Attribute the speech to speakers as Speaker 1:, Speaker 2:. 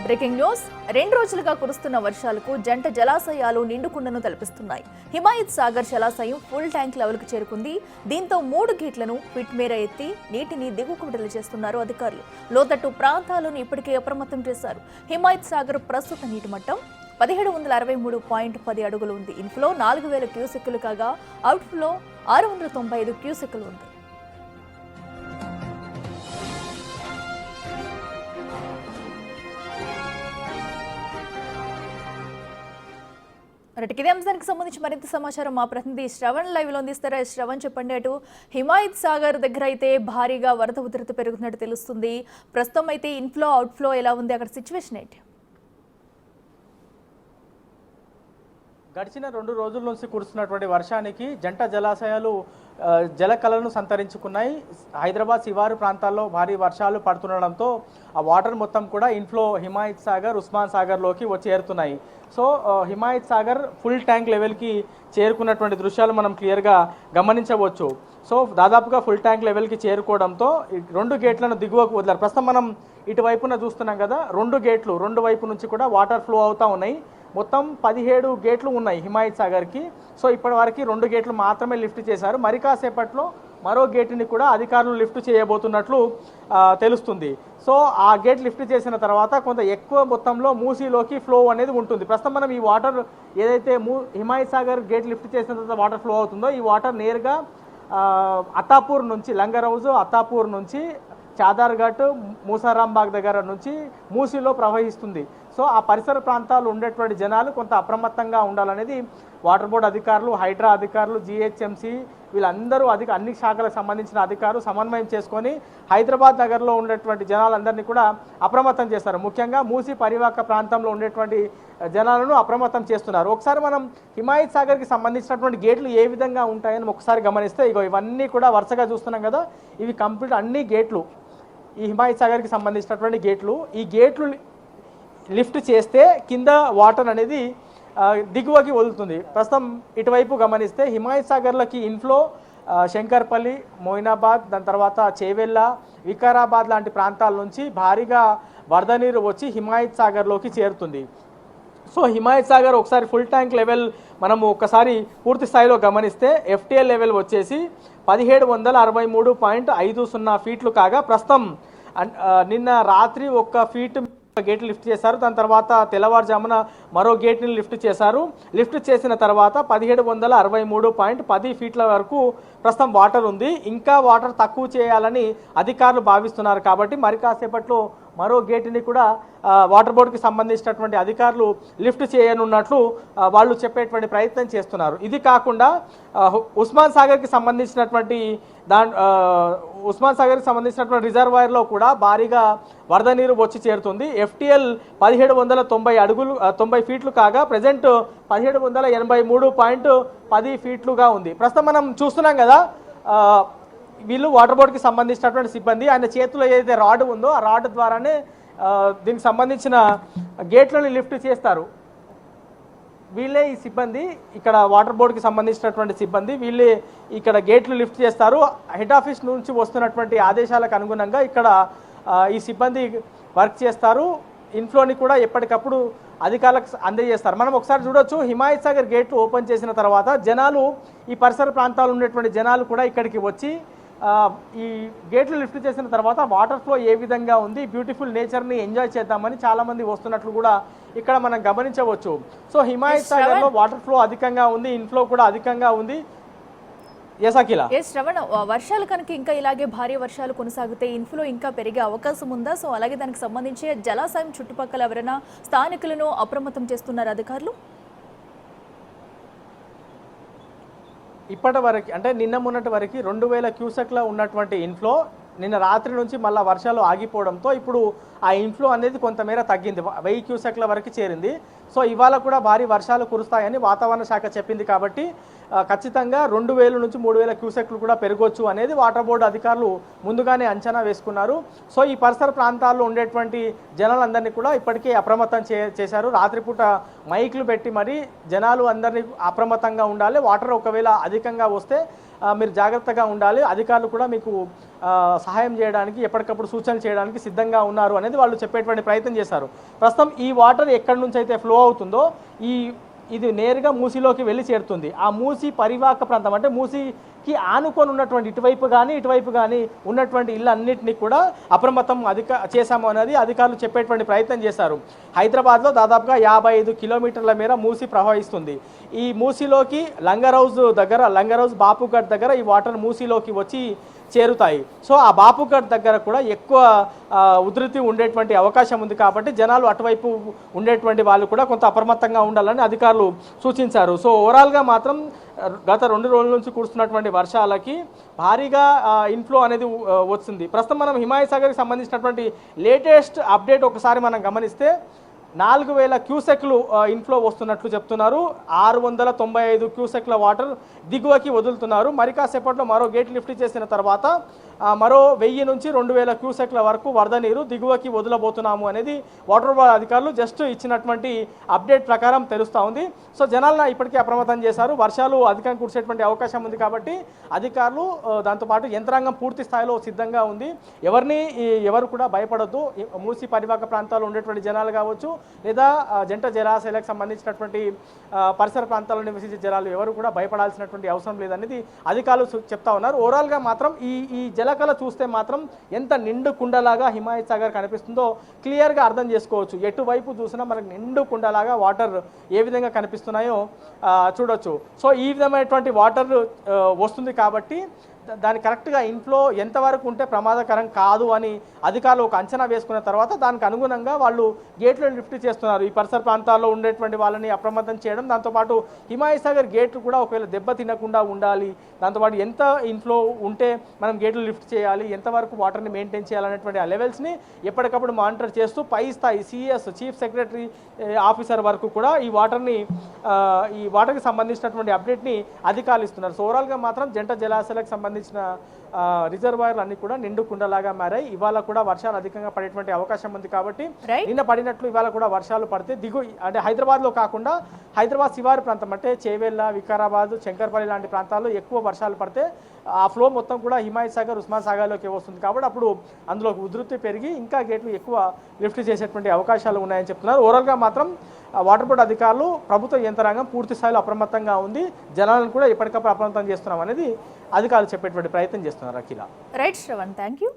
Speaker 1: Breaking news. 2 రోజులుగా కురుస్తున్న వర్షాలకు జంట జలాశయాలు నిండుకుండను తలపిస్తున్నాయి. హిమాయత్ సాగర్ జలాశయం ఫుల్ ట్యాంక్ లెవెల్కు చేరుకుంది. దీంతో 3 గేట్లను ఫిట్ మేర ఎత్తి నీటిని దిగువకు విడుదల చేస్తున్నారు అధికారులు. లోతట్టు ప్రాంతాలను ఇప్పటికే అప్రమత్తం చేశారు. హిమాయత్ సాగర్ ప్రస్తుత నీటి మట్టం 1763.10 అడుగులు ఉంది. ఇన్ఫ్లో 4000 క్యూసెక్కులు కాగా అవుట్ఫ్లో 695 క్యూసెక్కులు ఉంది. ఇదే అంశానికి సంబంధించి మరింత సమాచారం మా ప్రతినిధి శ్రవణ్ లైవ్ లో అందిస్తారా? శ్రవణ్, చెప్పండి. అటు హిమాయత్ సాగర్ దగ్గర అయితే భారీగా వరద ఉధృతి పెరుగుతున్నట్టు తెలుస్తుంది. ప్రస్తుతం అయితే ఇన్ఫ్లో అవుట్ఫ్లో ఎలా ఉంది, అక్కడ సిచ్యువేషన్ ఏంటి?
Speaker 2: గడిచిన 2 రోజుల నుంచి కురుస్తున్నటువంటి వర్షానికి జంట జలాశయాలు జలకళను సంతరించుకున్నాయి. హైదరాబాద్ శివారు ప్రాంతాల్లో భారీ వర్షాలు పడుతుండడంతో ఆ వాటర్ మొత్తం కూడా ఇన్ఫ్లో హిమాయత్ సాగర్, ఉస్మాన్ సాగర్లోకి వచ్చి చేరుతున్నాయి. So Himayat Sagar full tank లెవెల్కి చేరుకున్నటువంటి దృశ్యాలు మనం క్లియర్గా గమనించవచ్చు. సో దాదాపుగా ఫుల్ ట్యాంక్ లెవెల్కి చేరుకోవడంతో 2 గేట్లను దిగువకు వదిలారు. ప్రస్తుతం మనం ఇటువైపున చూస్తున్నాం కదా, 2 గేట్లు 2 వైపు నుంచి కూడా వాటర్ ఫ్లో అవుతూ ఉన్నాయి. మొత్తం 17 గేట్లు ఉన్నాయి హిమాయత్ సాగర్కి. సో ఇప్పటి వరకు 2 గేట్లు మాత్రమే లిఫ్ట్ చేశారు. మరి కాసేపట్లో మరో గేటుని కూడా అధికారులు లిఫ్ట్ చేయబోతున్నట్లు తెలుస్తుంది. సో ఆ గేట్ లిఫ్ట్ చేసిన తర్వాత కొంత ఎక్కువ మొత్తంలో మూసీలోకి ఫ్లో అనేది ఉంటుంది. ప్రస్తుతం మనం ఈ వాటర్ ఏదైతే హిమాయత్ సాగర్ గేట్ లిఫ్ట్ చేసిన తర్వాత వాటర్ ఫ్లో అవుతుందో ఈ వాటర్ నేరుగా అత్తాపూర్ నుంచి, లంగరౌజు అత్తాపూర్ నుంచి చాదర్ఘట్, మూసారాంబాగ్ దగ్గర నుంచి మూసీలో ప్రవహిస్తుంది. సో ఆ పరిసర ప్రాంతాలు ఉండేటువంటి జనాలు కొంత అప్రమత్తంగా ఉండాలనేది వాటర్ బోర్డు అధికారులు, హైడ్రా అధికారులు, జిహెచ్ఎంసీ వీళ్ళందరూ అన్ని శాఖలకు సంబంధించిన అధికారులు సమన్వయం చేసుకొని హైదరాబాద్ నగర్లో ఉండేటువంటి జనాలందరినీ కూడా అప్రమత్తం చేస్తారు. ముఖ్యంగా మూసీ పరివాహక ప్రాంతంలో ఉండేటువంటి జనాలను అప్రమత్తం చేస్తున్నారు. ఒకసారి మనం హిమాయత్ సాగర్కి సంబంధించినటువంటి గేట్లు ఏ విధంగా ఉంటాయని ఒకసారి గమనిస్తే, ఇవన్నీ కూడా వరుసగా చూస్తున్నాం కదా, ఇవి కంప్లీట్ అన్ని గేట్లు ఈ హిమాయత్ సాగర్కి సంబంధించినటువంటి గేట్లు. ఈ గేట్లు లిఫ్ట్ చేస్తే కింద వాటర్ అనేది దిగువకి వదులుతుంది. ప్రస్తుతం ఇటువైపు గమనిస్తే హిమాయత్ సాగర్లోకి ఇన్ఫ్లో శంకర్పల్లి, మోయినాబాద్, దాని తర్వాత చేవెళ్ళ, వికారాబాద్ లాంటి ప్రాంతాల నుంచి భారీగా వరద నీరు వచ్చి హిమాయత్ సాగర్లోకి చేరుతుంది. సో హిమాయత్ సాగర్ ఒకసారి ఫుల్ ట్యాంక్ లెవెల్ మనము ఒకసారి పూర్తి స్థాయిలో గమనిస్తే ఎఫ్టీఎల్ లెవెల్ వచ్చేసి 1763.50 ఫీట్లు కాగా ప్రస్తుతం నిన్న రాత్రి 1 ఫీట్ గేట్ లిఫ్ట్ చేశారు. దాని తర్వాత తెల్లవారుజామున మరో గేట్ని లిఫ్ట్ చేశారు. లిఫ్ట్ చేసిన తర్వాత 1763.10 ఫీట్ల వరకు ప్రస్తుతం వాటర్ ఉంది. ఇంకా వాటర్ తక్కువ చేయాలని అధికారులు భావిస్తున్నారు. కాబట్టి మరి కాసేపట్లో మరో గేటుని కూడా వాటర్ బోర్డుకి సంబంధించినటువంటి అధికారులు లిఫ్ట్ చేయనున్నట్లు వాళ్ళు చెప్పేటువంటి ప్రయత్నం చేస్తున్నారు. ఇది కాకుండా ఉస్మాన్ సాగర్కి సంబంధించినటువంటి ఉస్మాన్ సాగర్కి సంబంధించినటువంటి రిజర్వాయర్లో కూడా భారీగా వరద నీరు వచ్చి చేరుతుంది. ఎఫ్టీఎల్ 1790 ఫీట్లు కాగా ప్రజెంట్ 1783.10 ఫీట్లుగా ఉంది. ప్రస్తుతం మనం చూస్తున్నాం కదా, వీళ్ళు వాటర్ బోర్డుకి సంబంధించినటువంటి సిబ్బంది ఆయన చేతిలో ఏదైతే రాడ్ ఉందో ఆ రాడ్ ద్వారానే దీనికి సంబంధించిన గేట్లను లిఫ్ట్ చేస్తారు. వీళ్ళే ఈ సిబ్బంది, ఇక్కడ వాటర్ బోర్డుకి సంబంధించినటువంటి సిబ్బంది వీళ్ళే ఇక్కడ గేట్లు లిఫ్ట్ చేస్తారు. హెడ్ ఆఫీస్ నుంచి వస్తున్నటువంటి ఆదేశాలకు అనుగుణంగా ఇక్కడ ఈ సిబ్బంది వర్క్ చేస్తారు. ఇన్ఫ్లోని కూడా ఎప్పటికప్పుడు అధికారులకు అందజేస్తారు. మనం ఒకసారి చూడొచ్చు, హిమాయత్ సాగర్ గేట్లు ఓపెన్ చేసిన తర్వాత జనాలు, ఈ పరిసర ప్రాంతాల్లో ఉండేటువంటి జనాలు కూడా ఇక్కడికి వచ్చి ఈ గేట్లు లిఫ్ట్ చేసిన తర్వాత వాటర్ ఫ్లో ఏ విధంగా ఉంది, బ్యూటిఫుల్ నేచర్ని ఎంజాయ్ చేద్దామని చాలామంది వస్తున్నట్లు కూడా ఇక్కడ మనం గమనించవచ్చు. సో హిమాయత్ సాగర్లో వాటర్ ఫ్లో అధికంగా ఉంది, ఇన్ఫ్లో కూడా అధికంగా ఉంది.
Speaker 1: శ్రవణ్, వర్షాలు కనుక ఇంకా ఇలాగే భారీ వర్షాలు కొనసాగితే ఇన్ఫ్లో ఇంకా పెరిగే అవకాశం ఉందా? సో అలాగే దానికి సంబంధించి జలాశయం చుట్టుపక్కల ఎవరైనా స్థానికులను అప్రమత్తం చేస్తున్నారు అధికారులు?
Speaker 2: ఇప్పటి వరకు అంటే నిన్న మొన్నటి వరకు 2000 క్యూసెక్ల ఉన్నటువంటి ఇన్ఫ్లో నిన్న రాత్రి నుంచి మళ్ళీ వర్షాలు ఆగిపోవడంతో ఇప్పుడు ఆ ఇన్ఫ్లో అనేది కొంతమేర తగ్గింది, 1000 క్యూసెక్ల వరకు చేరింది. సో ఇవాళ కూడా భారీ వర్షాలు కురుస్తాయని వాతావరణ శాఖ చెప్పింది. కాబట్టి ఖచ్చితంగా 2000 నుంచి 3000 క్యూసెక్లు కూడా పెరగొచ్చు అనేది వాటర్ బోర్డు అధికారులు ముందుగానే అంచనా వేసుకున్నారు. సో ఈ పరిసర ప్రాంతాల్లో ఉండేటువంటి జనాలందరినీ కూడా ఇప్పటికే అప్రమత్తం చేశారు. రాత్రిపూట మైకులు పెట్టి మరి జనాలు అందరినీ అప్రమత్తంగా ఉండాలి. వాటర్ ఒకవేళ అధికంగా వస్తే మీరు జాగ్రత్తగా ఉండాలి, అధికారులు కూడా మీకు సహాయం చేయడానికి ఎప్పటికప్పుడు సూచనలు చేయడానికి సిద్ధంగా ఉన్నారు అనేది వాళ్ళు చెప్పేటువంటి ప్రయత్నం చేశారు. ప్రస్తుతం ఈ వాటర్ ఎక్కడి నుంచి అయితే ఫ్లో అవుతుందో ఇది నేరుగా మూసీలోకి వెళ్ళి చేరుతుంది. ఆ మూసీ పరివాహక ప్రాంతం అంటే మూసీకి ఆనుకొని ఉన్నటువంటి ఇటువైపు కానీ ఉన్నటువంటి ఇళ్ళన్నింటినీ కూడా అప్రమత్తం చేశాము అనేది అధికారులు చెప్పేటువంటి ప్రయత్నం చేశారు. హైదరాబాద్లో దాదాపుగా 55 కిలోమీటర్ల మేర మూసీ ప్రవహిస్తుంది. ఈ మూసీలోకి లంగరౌజ్ బాపుఘట్ దగ్గర ఈ వాటర్ మూసీలోకి వచ్చి చేరుతాయి. సో ఆ బాపుఘట్ దగ్గర కూడా ఎక్కువ ఉధృతి ఉండేటువంటి అవకాశం ఉంది కాబట్టి జనాలు అటువైపు ఉండేటువంటి వాళ్ళు కూడా కొంత అప్రమత్తంగా ఉండాలని అధికారులు సూచించారు. సో ఓవరాల్గా మాత్రం గత 2 రోజుల నుంచి కురుస్తున్నటువంటి వర్షాలకి భారీగా ఇన్ఫ్లో అనేది వస్తుంది. ప్రస్తుతం మనం హిమాయత్ సాగర్కి సంబంధించినటువంటి లేటెస్ట్ అప్డేట్ ఒకసారి మనం గమనిస్తే 4000 క్యూసెక్లు ఇన్ఫ్లో వస్తున్నట్లు చెప్తున్నారు. 695 క్యూసెక్ల వాటర్ దిగువకి వదులుతున్నారు. మరి కాసేపట్లో మరో గేట్ లిఫ్ట్ చేసిన తర్వాత మరో 1000 నుంచి 2000 క్యూసెక్ల వరకు వరద నీరు దిగువకి వదలబోతున్నాము అనేది వాటర్ బోర్డ్ అధికారులు జస్ట్ ఇచ్చినటువంటి అప్డేట్ ప్రకారం తెలుస్తూ ఉంది. సో జనాలను ఇప్పటికే అప్రమత్తం చేశారు. వర్షాలు అధికంగా కురిసేటువంటి అవకాశం ఉంది కాబట్టి అధికారులు దాంతోపాటు యంత్రాంగం పూర్తి స్థాయిలో సిద్ధంగా ఉంది. ఎవరు కూడా భయపడొద్దు. మూసీ పరివాహక ప్రాంతాల్లో ఉండేటువంటి జనాలు కావచ్చు లేదా జంట జలాశయాలకు సంబంధించినటువంటి పరిసర ప్రాంతాల్లో నివసించే జనాలు ఎవరు కూడా భయపడాల్సినటువంటి అవసరం లేదనేది అధికారులు చెప్తా ఉన్నారు. ఓవరాల్గా మాత్రం ఈ జలకళ చూస్తే మాత్రం ఎంత నిండు కుండలాగా హిమాయత్ సాగర్ కనిపిస్తుందో క్లియర్గా అర్థం చేసుకోవచ్చు. ఎటువైపు చూసినా మనకు నిండు కుండలాగా వాటర్ ఏ విధంగా కనిపిస్తున్నాయో చూడొచ్చు. సో ఈ విధమైనటువంటి వాటర్ వస్తుంది కాబట్టి దాని కరెక్ట్గా ఇన్ఫ్లో ఎంతవరకు ఉంటే ప్రమాదకరం కాదు అని అధికారులు ఒక అంచనా వేసుకున్న తర్వాత దానికి అనుగుణంగా వాళ్ళు గేట్లు లిఫ్ట్ చేస్తున్నారు. ఈ పరిసర ప్రాంతాల్లో ఉండేటువంటి వాళ్ళని అప్రమత్తం చేయడం, దాంతోపాటు హిమాయత్ సాగర్ గేట్లు కూడా ఒకవేళ దెబ్బ తినకుండా ఉండాలి, దాంతోపాటు ఎంత ఇన్ఫ్లో ఉంటే మనం గేట్లు లిఫ్ట్ చేయాలి, ఎంతవరకు వాటర్ని మెయింటైన్ చేయాలనేటువంటి ఆ లెవెల్స్ని ఎప్పటికప్పుడు మానిటర్ చేస్తూ పై స్థాయి సిఎస్ చీఫ్ సెక్రటరీ ఆఫీసర్ వరకు కూడా ఈ వాటర్కి సంబంధించినటువంటి అప్డేట్ని అధికారులు ఇస్తున్నారు. సో ఓవరాల్గా మాత్రం జంట జలాశయాలకు సంబంధించిన రిజర్వాయర్లు అన్ని కూడా నిండు కుండలాగా మారాయి. ఇవాళ కూడా వర్షాలు అధికంగా పడేటువంటి అవకాశం ఉంది కాబట్టి నిన్న పడినట్లు ఇవాళ కూడా వర్షాలు పడితే అంటే హైదరాబాద్లో కాకుండా హైదరాబాద్ శివారు ప్రాంతం అంటే చేవెళ్ళ, వికారాబాద్, శంకర్పల్లి లాంటి ప్రాంతాల్లో ఎక్కువ వర్షాలు పడితే ఆ ఫ్లో మొత్తం కూడా హిమాయత్ సాగర్, ఉస్మాన్ సాగర్లోకి వస్తుంది కాబట్టి అప్పుడు అందులోకి ఉధృతి పెరిగి ఇంకా గేట్లు ఎక్కువ లిఫ్ట్ చేసేటువంటి అవకాశాలు ఉన్నాయని చెప్తున్నారు. ఓవరాల్గా మాత్రం వాటర్ బోర్డు అధికారులు, ప్రభుత్వ యంత్రాంగం పూర్తి స్థాయిలో అప్రమత్తంగా ఉంది. జనాలను కూడా ఎప్పటికప్పుడు అప్రమత్తం చేస్తున్నాం అనేది అధికారులు చెప్పేటువంటి ప్రయత్నం చేస్తున్నారు. Akhila.
Speaker 1: Right Shravan, thank you.